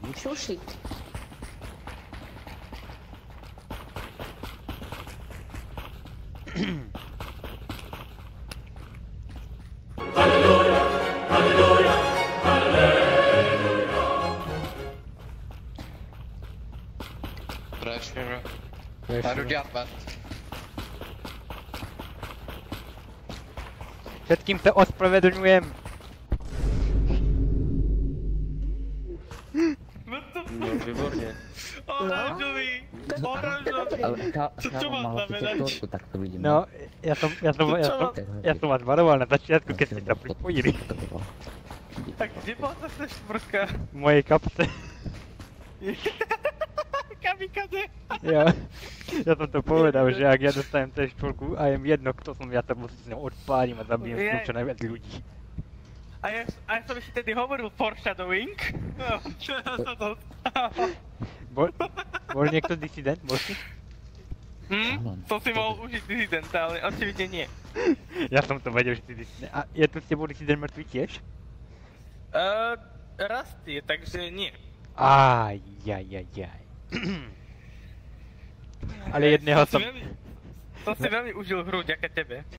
Musel šít. Pressure. Har du diapat? Všetkým se ospravedlňujem. No, výborně. Oranžový! Oranžový! Ale Co má znamenat? tak to vidím. No, já jsem vás varoval na začátku, když jste to připojili. Tak kde byla ta štvorka? V mojej kapse. Kamikaze! Jo. Já jsem to povedal, že jak já dostanem C4 a jem jedno, kto som, ja to s ňou odpálím a zabijem s ňou čo najviac ľudí. A ja som ešte tedy hovoril foreshadowing. No, čo ja sa to stalo? Bol niekto disident? Bol si? To si mohol užiť disidenta, ale očividne nie. Ja som to vedel, že si disident. A je tu s tebou disident mŕtvý tiež? Rast je, takže nie. Ajajajaj. Ale jedného som... To si veľmi užil hru, ďaká tebe.